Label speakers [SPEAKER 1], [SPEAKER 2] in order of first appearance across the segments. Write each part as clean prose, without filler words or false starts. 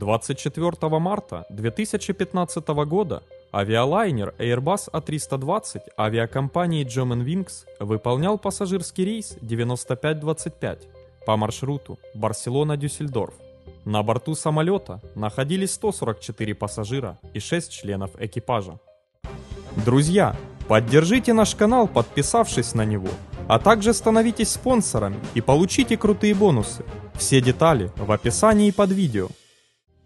[SPEAKER 1] 24 марта 2015 года авиалайнер Airbus A320 авиакомпании Germanwings выполнял пассажирский рейс 9525 по маршруту Барселона-Дюссельдорф. На борту самолета находились 144 пассажира и 6 членов экипажа. Друзья, поддержите наш канал, подписавшись на него, а также становитесь спонсорами и получите крутые бонусы. Все детали в описании под видео.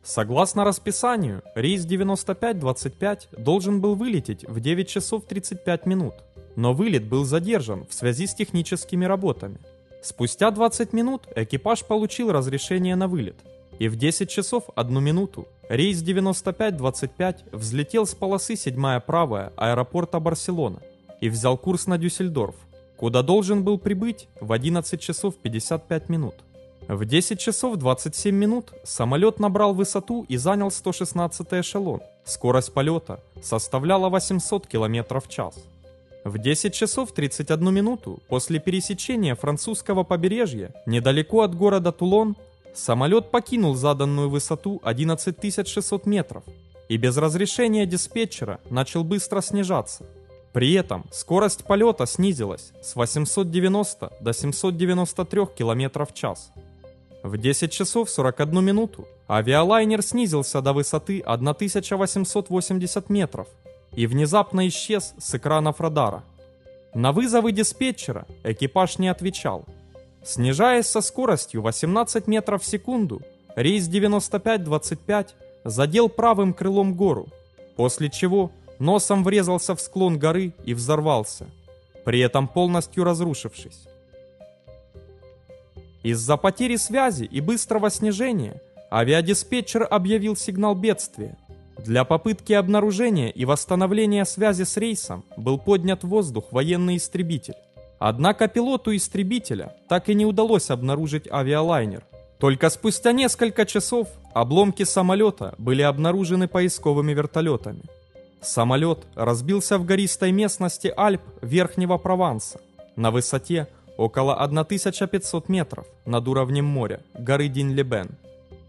[SPEAKER 1] Согласно расписанию, рейс 9525 должен был вылететь в 9 часов 35 минут, но вылет был задержан в связи с техническими работами. Спустя 20 минут экипаж получил разрешение на вылет, и в 10 часов 1 минуту рейс 9525 взлетел с полосы 7-я правая аэропорта Барселона и взял курс на Дюссельдорф, куда должен был прибыть в 11 часов 55 минут. В 10 часов 27 минут самолет набрал высоту и занял 116-й эшелон. Скорость полета составляла 800 км в час. В 10 часов 31 минуту после пересечения французского побережья, недалеко от города Тулон, самолет покинул заданную высоту 11600 метров и без разрешения диспетчера начал быстро снижаться. При этом скорость полета снизилась с 890 до 793 км в час. В 10 часов 41 минуту авиалайнер снизился до высоты 1880 метров и внезапно исчез с экранов радара. На вызовы диспетчера экипаж не отвечал. Снижаясь со скоростью 18 метров в секунду, рейс 9525 задел правым крылом гору, после чего носом врезался в склон горы и взорвался, при этом полностью разрушившись. Из-за потери связи и быстрого снижения авиадиспетчер объявил сигнал бедствия. Для попытки обнаружения и восстановления связи с рейсом был поднят в воздух военный истребитель. Однако пилоту истребителя так и не удалось обнаружить авиалайнер. Только спустя несколько часов обломки самолета были обнаружены поисковыми вертолетами. Самолет разбился в гористой местности Альп Верхнего Прованса на высоте около 1500 метров над уровнем моря горы Дин-Лебен.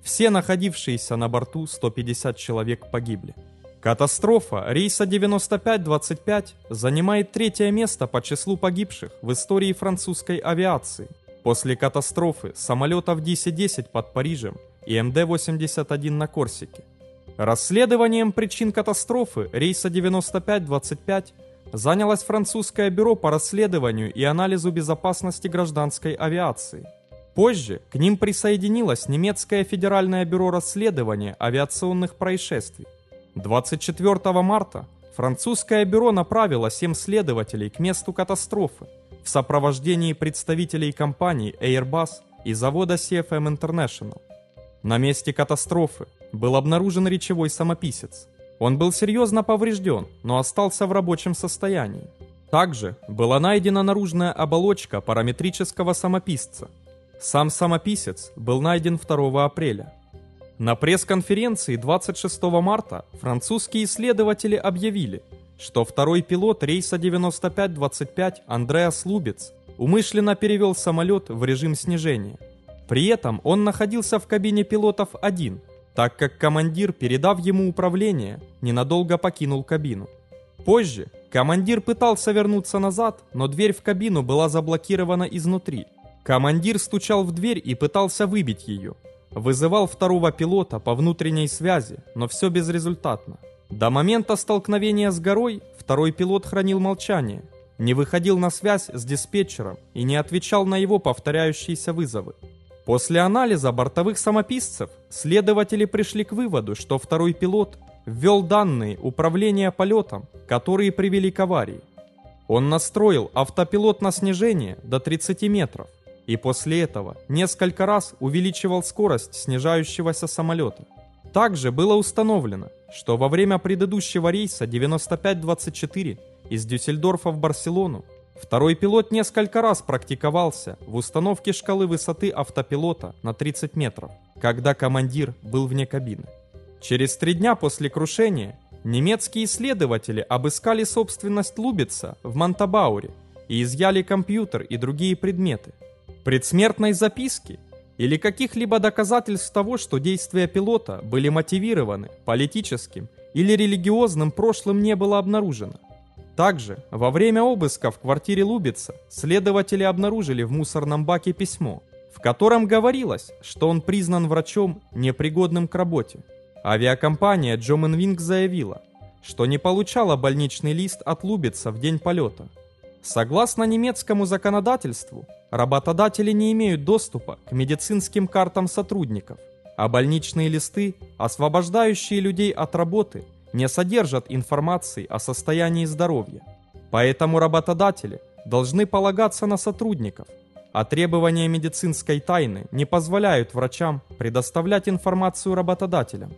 [SPEAKER 1] Все находившиеся на борту 150 человек погибли. Катастрофа рейса 9525 занимает 3-е место по числу погибших в истории французской авиации, после катастрофы самолетов DC-10 под Парижем и МД-81 на Корсике. Расследованием причин катастрофы рейса 9525 занялось французское бюро по расследованию и анализу безопасности гражданской авиации. Позже к ним присоединилось немецкое федеральное бюро расследования авиационных происшествий. 24 марта французское бюро направило 7 следователей к месту катастрофы в сопровождении представителей компаний Airbus и завода CFM International. На месте катастрофы был обнаружен речевой самописец. Он был серьезно поврежден, но остался в рабочем состоянии. Также была найдена наружная оболочка параметрического самописца. Сам самописец был найден 2 апреля. На пресс-конференции 26 марта французские исследователи объявили, что второй пилот рейса 9525 Андреас Лубец умышленно перевел самолет в режим снижения. При этом он находился в кабине пилотов один, так как командир, передав ему управление, ненадолго покинул кабину. Позже командир пытался вернуться назад, но дверь в кабину была заблокирована изнутри. Командир стучал в дверь и пытался выбить ее. Вызывал второго пилота по внутренней связи, но все безрезультатно. До момента столкновения с горой второй пилот хранил молчание, не выходил на связь с диспетчером и не отвечал на его повторяющиеся вызовы. После анализа бортовых самописцев следователи пришли к выводу, что второй пилот ввел данные управления полетом, которые привели к аварии. Он настроил автопилот на снижение до 30 метров и после этого несколько раз увеличивал скорость снижающегося самолета. Также было установлено, что во время предыдущего рейса 9524 из Дюссельдорфа в Барселону второй пилот несколько раз практиковался в установке шкалы высоты автопилота на 30 метров, когда командир был вне кабины. Через 3 дня после крушения немецкие исследователи обыскали собственность Лубеца в Монтабауре и изъяли компьютер и другие предметы. В предсмертной записке или каких-либо доказательств того, что действия пилота были мотивированы политическим или религиозным прошлым, не было обнаружено. Также, во время обыска в квартире Лубица следователи обнаружили в мусорном баке письмо, в котором говорилось, что он признан врачом, непригодным к работе. Авиакомпания Germanwings заявила, что не получала больничный лист от Лубица в день полета. Согласно немецкому законодательству, работодатели не имеют доступа к медицинским картам сотрудников, а больничные листы, освобождающие людей от работы, не содержат информации о состоянии здоровья. Поэтому работодатели должны полагаться на сотрудников, а требования медицинской тайны не позволяют врачам предоставлять информацию работодателям.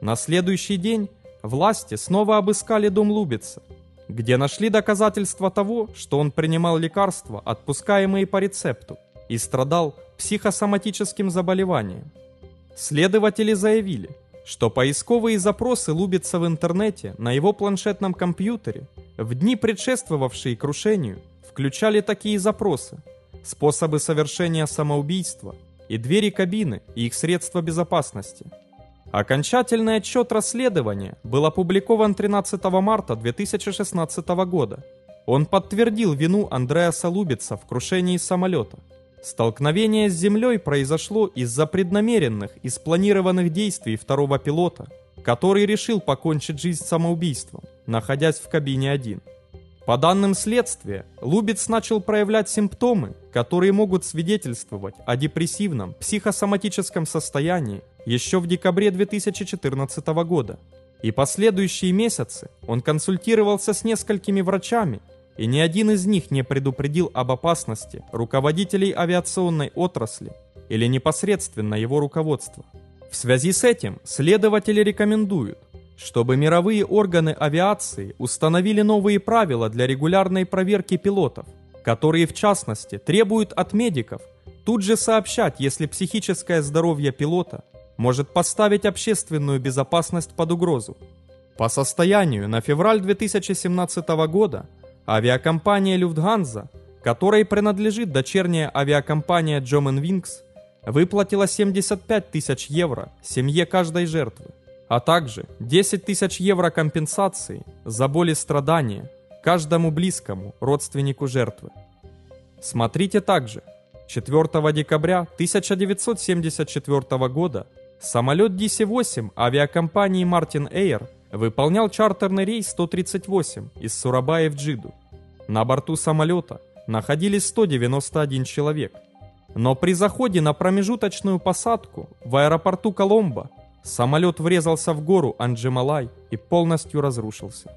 [SPEAKER 1] На следующий день власти снова обыскали дом Лубица, где нашли доказательства того, что он принимал лекарства, отпускаемые по рецепту, и страдал психосоматическим заболеванием. Следователи заявили, что поисковые запросы Лубица в интернете на его планшетном компьютере в дни, предшествовавшие крушению, включали такие запросы: способы совершения самоубийства и двери кабины и их средства безопасности. Окончательный отчет расследования был опубликован 13 марта 2016 года. Он подтвердил вину Андреаса Лубица в крушении самолета. Столкновение с землей произошло из-за преднамеренных и спланированных действий второго пилота, который решил покончить жизнь самоубийством, находясь в кабине один. По данным следствия, Лубиц начал проявлять симптомы, которые могут свидетельствовать о депрессивном психосоматическом состоянии еще в декабре 2014 года. И последующие месяцы он консультировался с несколькими врачами, и ни один из них не предупредил об опасности руководителей авиационной отрасли или непосредственно его руководства. В связи с этим следователи рекомендуют, чтобы мировые органы авиации установили новые правила для регулярной проверки пилотов, которые в частности требуют от медиков тут же сообщать, если психическое здоровье пилота может поставить общественную безопасность под угрозу. По состоянию на февраль 2017 года авиакомпания Люфтганза, которой принадлежит дочерняя авиакомпания Germanwings, выплатила 75 тысяч евро семье каждой жертвы, а также 10 тысяч евро компенсации за боль и страдания каждому близкому родственнику жертвы. Смотрите также. 4 декабря 1974 года самолет DC-8 авиакомпании Martin Air выполнял чартерный рейс 138 из Сурабая в Джиду. На борту самолета находились 191 человек. Но при заходе на промежуточную посадку в аэропорту Коломбо самолет врезался в гору Анджималай и полностью разрушился.